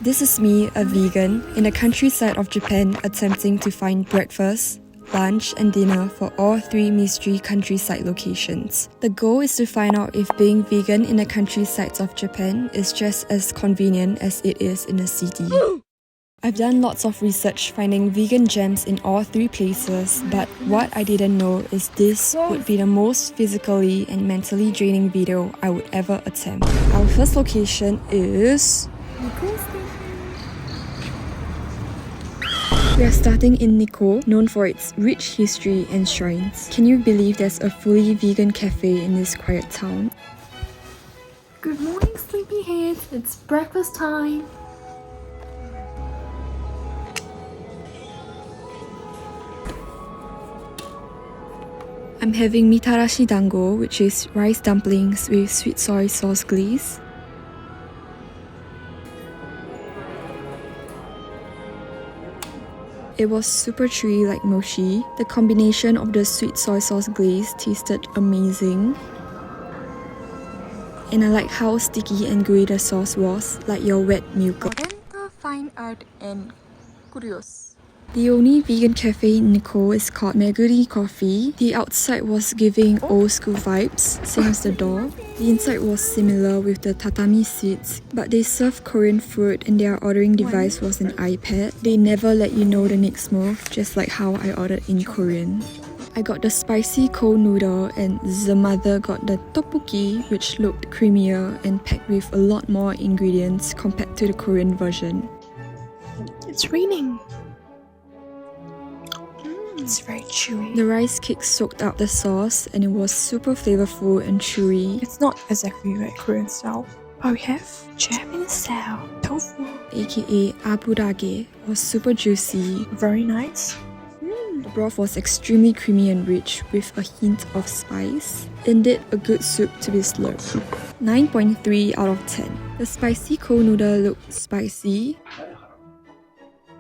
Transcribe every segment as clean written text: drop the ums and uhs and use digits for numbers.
This is me, a vegan, in the countryside of Japan attempting to find breakfast, lunch and dinner for all 3 mystery countryside locations. The goal is to find out if being vegan in the countrysides of Japan is just as convenient as it is in a city. I've done lots of research finding vegan gems in all 3 places, but what I didn't know is this would be the most physically and mentally draining video I would ever attempt. Our first location is... We are starting in Nikko, known for its rich history and shrines. Can you believe there's a fully vegan cafe in this quiet town? Good morning, sleepyheads. It's breakfast time. I'm having mitarashi dango, which is rice dumplings with sweet soy sauce glaze. It was super chewy like mochi. The combination of the sweet soy sauce glaze tasted amazing. And I like how sticky and gooey the sauce was, like your wet milk. Fine art and curious. The only vegan cafe in Nikko is called Meguri Coffee. The outside was giving old school vibes, same as the door. The inside was similar with the tatami seats, but they serve Korean food and their ordering device was an iPad. They never let you know the next move, just like how I ordered in Korean. I got the spicy cold noodle and the mother got the tteokbokki, which looked creamier and packed with a lot more ingredients compared to the Korean version. It's raining. It's very chewy. The rice cake soaked up the sauce and it was super flavorful and chewy. It's not exactly like Korean style, but we have Japanese style tofu, aka aburage, was super juicy. very nice. The broth was extremely creamy and rich with a hint of spice. Indeed, a good soup to be slurped. 9.3 out of 10. The spicy cold noodle looked spicy.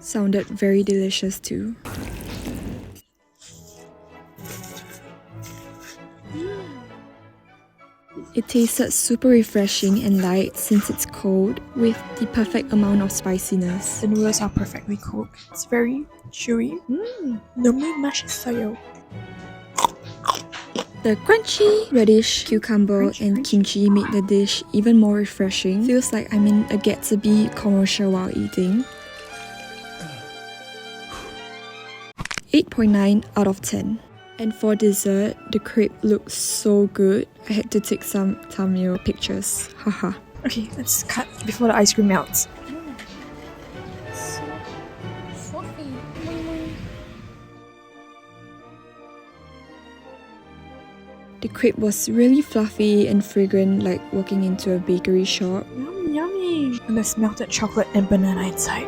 Sounded very delicious too. It tasted super refreshing and light since it's cold, with the perfect amount of spiciness. The noodles are perfectly cooked. It's very chewy. Nomi mashisayo. The crunchy radish, cucumber and kimchi made the dish even more refreshing. Feels like I'm in a Gatsby commercial while eating. 8.9 out of 10. And for dessert, the crepe looked so good. I had to take some thumbnail pictures. Haha. Okay, let's cut before the ice cream melts. So fluffy. The crepe was really fluffy and fragrant, like walking into a bakery shop. Yummy, yummy. And there's melted chocolate and banana inside.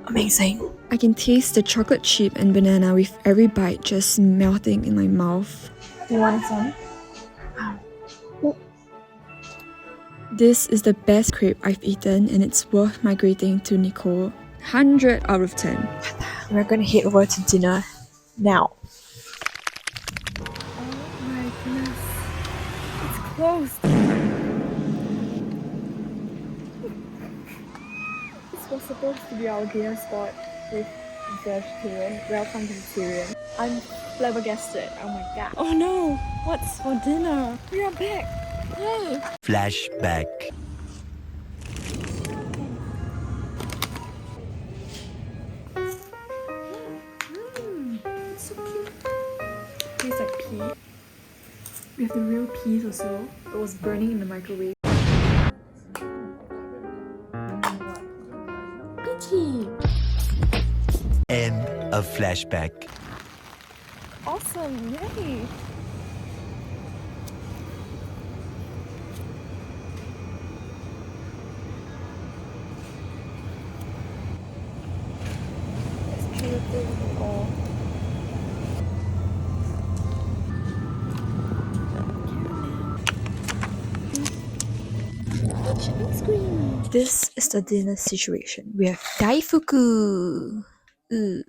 Amazing. I can taste the chocolate chip and banana with every bite just melting in my mouth. You want some? This is the best crepe I've eaten and it's worth migrating to Nikko. 100 out of 10. We're gonna head over to dinner now. Oh my goodness. It's closed. This was supposed to be our dinner spot with vegetarian. Welcome vegetarian. I'm flabbergasted. Oh my god. Oh no! What's for dinner? We are back! Yay! Flashback. It's so cute. Tastes like pea. We have the real peas also. It was burning in the microwave. Peachy! End of flashback. Awesome! Yay! It's beautiful. Ice cream. This is the dinner situation. We have daifuku. Oh,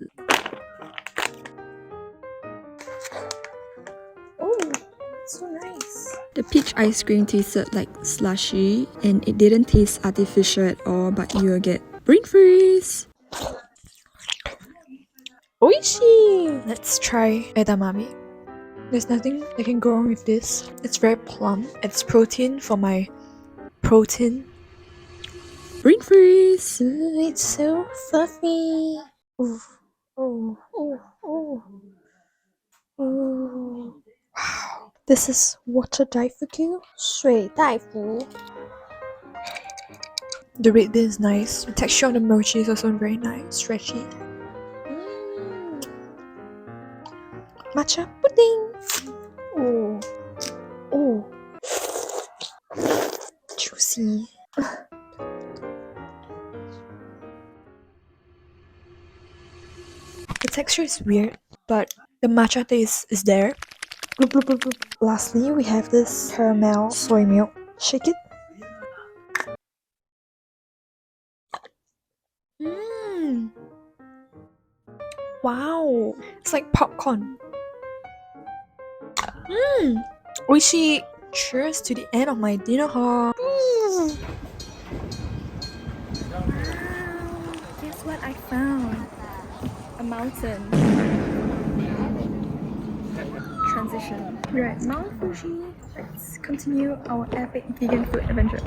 so nice. The peach ice cream tasted like slushy and it didn't taste artificial at all, but you will get Brain freeze! Oishi! Let's try edamame. There's nothing that can go wrong with this. It's very plump. It's protein for my protein. Brain freeze! Ooh, it's so fluffy. Ooh, ooh, ooh, ooh. Ooh. Wow. This is water daifuku? 水大福. The red bean is nice. The texture of the mochi is also very nice. Stretchy. Matcha pudding. Oh, oh, juicy. The texture is weird, but the matcha taste is there. Bloop, bloop, bloop, bloop. Lastly, we have this caramel soy milk. Shake it. Mmm. Wow, it's like popcorn. Mmm. Oishi. Cheers to the end of my dinner haul. Guess what I found? A mountain. Transition. We're at Mount Fuji. Let's continue our epic vegan food adventure.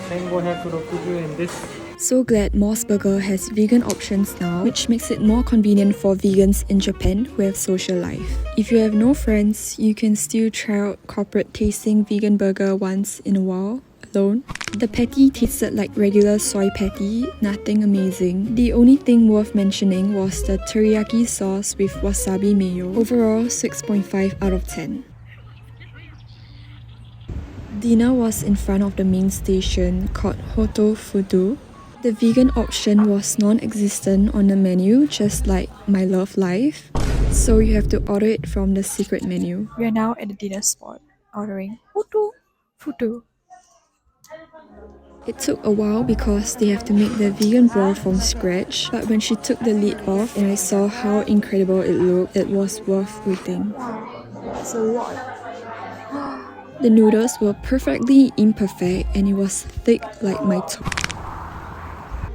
1560円です。 So glad Moss Burger has vegan options now, which makes it more convenient for vegans in Japan who have social life. If you have no friends, you can still try out corporate tasting vegan burger once in a while, alone. The patty tasted like regular soy patty, nothing amazing. The only thing worth mentioning was the teriyaki sauce with wasabi mayo. Overall, 6.5 out of 10. Dinner was in front of the main station called Hotou Fudo. The vegan option was non-existent on the menu, just like my love life. So you have to order it from the secret menu. We are now at the dinner spot, ordering Hotou Fudo. It took a while because they have to make the vegan broth from scratch, but when she took the lid off and I saw how incredible it looked, it was worth waiting. That's a lot. The noodles were perfectly imperfect and it was thick like my top.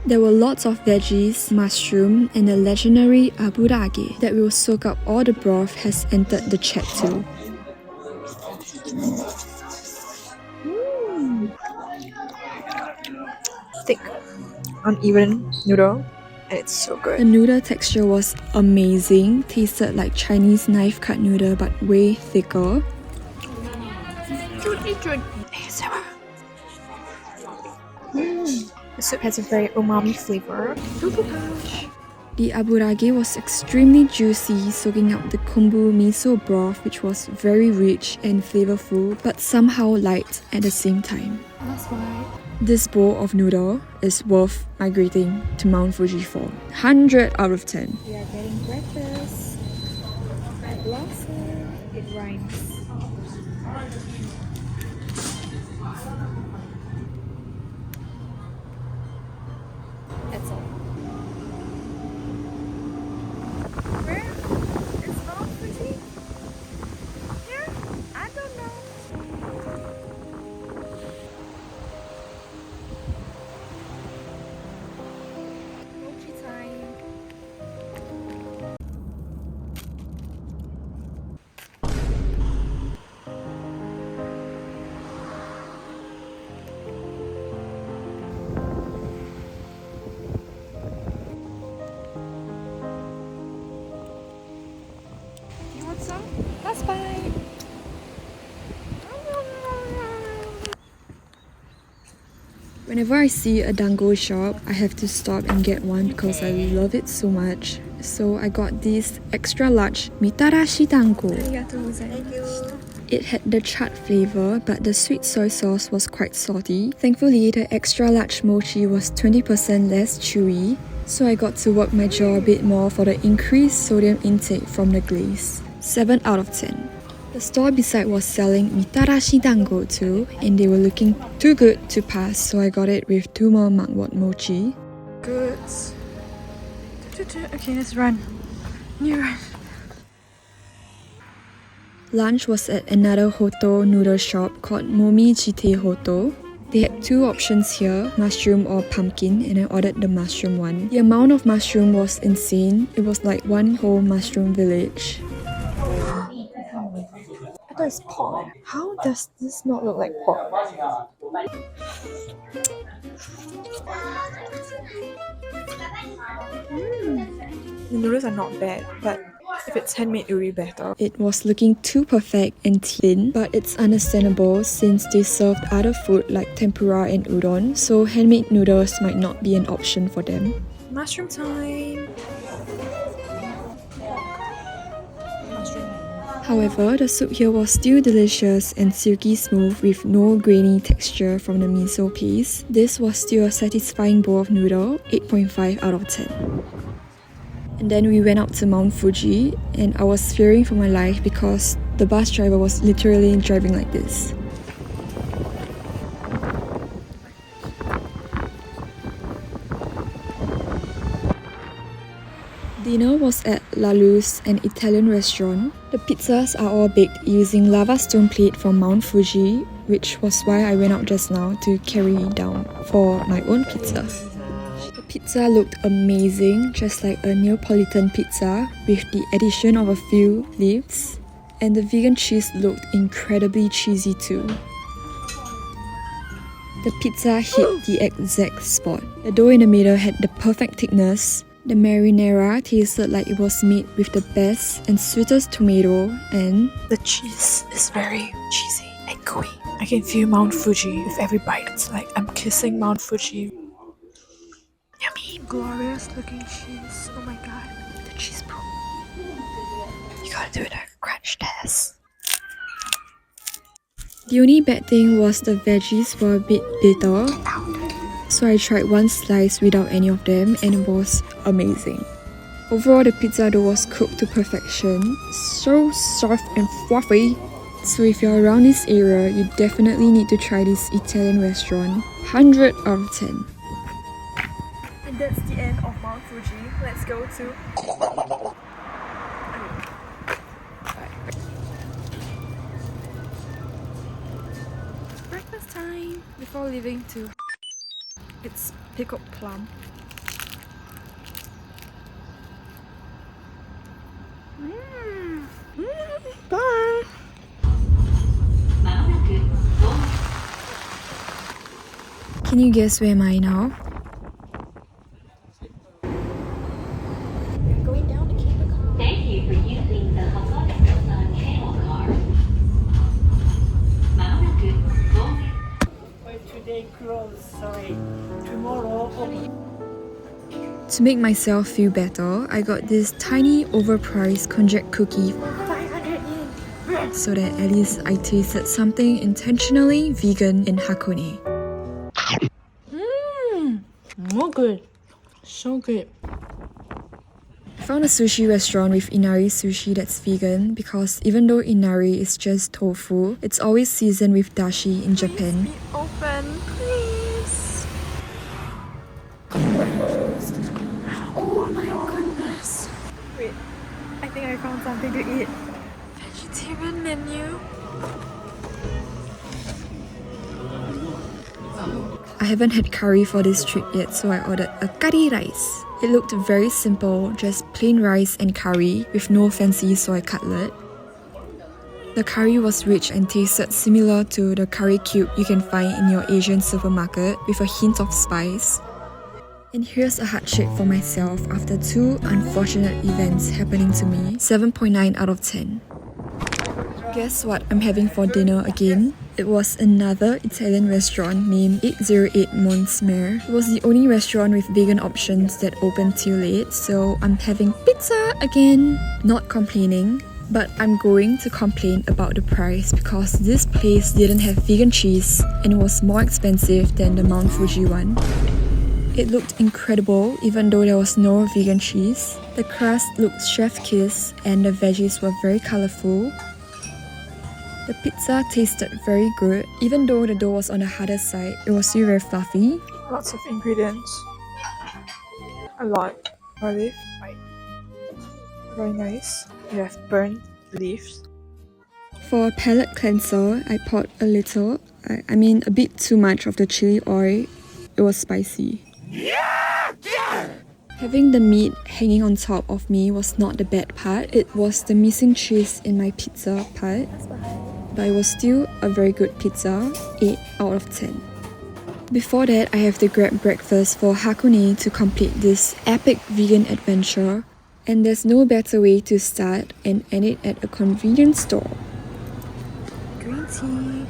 There were lots of veggies, mushroom, and the legendary aburage that will soak up all the broth has entered the chat too. Thick, uneven noodle, and it's so The good. noodle texture was amazing, tasted like Chinese knife cut noodle but way thicker. ASMR. The soup has a very umami flavor. The aburage was extremely juicy, soaking up the kombu miso broth, which was very rich and flavorful, but somehow light at the same time. That's why. This bowl of noodle is worth migrating to Mount Fuji for. 100 out of 10. We are getting breakfast. At Luce, it rhymes. That's all. Where is Mount Fuji? Here? I don't know. Mochi time. You want some? Let's buy. Whenever I see a dango shop, I have to stop and get one because I love it so much. So I got this extra large mitarashi dango. It had the chaat flavor, but the sweet soy sauce was quite salty. Thankfully, the extra large mochi was 20% less chewy, so I got to work my jaw a bit more for the increased sodium intake from the glaze. 7 out of 10. The store beside was selling mitarashi dango too, and they were looking too good to pass, so I got it with 2 more mugwort mochi. Good. Okay, let's run. You run. Lunch was at another Hotou noodle shop called Momijitei-hoto. They had two options here, mushroom or pumpkin, and I ordered the mushroom one. The amount of mushroom was insane. It was like one whole mushroom village. I thought it's pork. How does this not look like pork? The noodles are not bad, but if it's handmade, it will be better. It was looking too perfect and thin, but it's understandable since they served other food like tempura and udon, so handmade noodles might not be an option for them. Mushroom time! However, the soup here was still delicious and silky smooth with no grainy texture from the miso paste. This was still a satisfying bowl of noodle, 8.5 out of 10. And then we went up to Mount Fuji, and I was fearing for my life because the bus driver was literally driving like this. Dinner was at Luce, an Italian restaurant. The pizzas are all baked using lava stone plate from Mount Fuji, which was why I went out just now to carry down for my own pizza. The pizza looked amazing, just like a Neapolitan pizza with the addition of a few leaves. And the vegan cheese looked incredibly cheesy too. The pizza hit the exact spot. The dough in the middle had the perfect thickness. The marinara tasted like it was made with the best and sweetest tomato, and The cheese is very cheesy and gooey. I can feel Mount Fuji with every bite. It's like I'm kissing Mount Fuji. Yummy, glorious looking cheese. Oh my god, the cheese bro. You gotta do the crunch test. the only bad thing was the veggies were a bit bitter. So I tried one slice without any of them and it was amazing. Overall, the pizza dough was cooked to perfection, so soft and fluffy. So if you're around this area, you definitely need to try this Italian restaurant. 100 out of 10. And that's the end of Mount Fuji. Let's go to... breakfast time! Before leaving to... It's pickled plum. Bye! Can you guess where am I now? Going down the cable car. Thank you for using the Hakone cable car. Mounted going. Today closed, sorry. Tomorrow open. To make myself feel better, I got this tiny overpriced konjac cookie 500 yen. so that at least I tasted something intentionally vegan in Hakone. So good. So good. I found a sushi restaurant with inari sushi that's vegan because even though inari is just tofu, it's always seasoned with dashi in Japan. Be open, please! Oh my goodness. Wait, I think I found something to eat. Vegetarian menu. I haven't had curry for this trip yet, so I ordered a curry rice. It looked very simple, just plain rice and curry with no fancy soy cutlet. The curry was rich and tasted similar to the curry cube you can find in your Asian supermarket with a hint of spice. And here's a heart shape for myself after two unfortunate events happening to me. 7.9 out of 10. Guess what I'm having for dinner again? It was another Italian restaurant named 808 Monsmare. It was the only restaurant with vegan options that opened till late, so I'm having pizza again. Not complaining, but I'm going to complain about the price because this place didn't have vegan cheese and it was more expensive than the Mount Fuji one. It looked incredible even though there was no vegan cheese. The crust looked chef kiss and the veggies were very colorful. The pizza tasted very good. Even though the dough was on the harder side, it was still very fluffy. Lots of ingredients. A lot. Olive, white. Very nice. You have burnt leaves. For palate cleanser, I poured a little, I mean a bit too much of the chili oil. It was spicy. Having the meat hanging on top of me was not the bad part. It was the missing cheese in my pizza part. But it was still a very good pizza, 8 out of 10. Before that, I have to grab breakfast for Hakone to complete this epic vegan adventure. And there's no better way to start and end it at a convenience store. Green tea.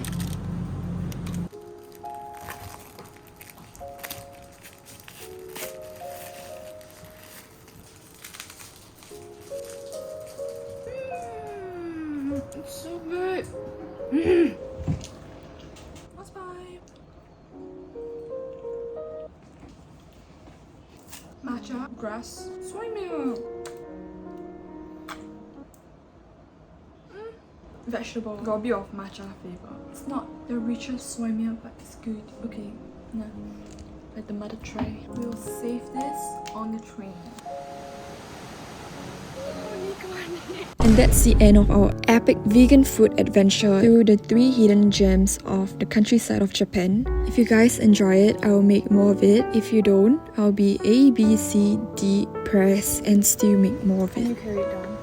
It's so good. Let's buy matcha, grass, soy milk. Vegetable. Got a bit of matcha flavor. It's not the richest soy milk, but it's good. Okay, no. Let the mother try. We'll save this on the train. And that's the end of our epic vegan food adventure through the 3 hidden gems of the countryside of Japan. If you guys enjoy it, I will make more of it. If you don't, I'll be A, B, C, D, press and still make more of Can you it. carry it down?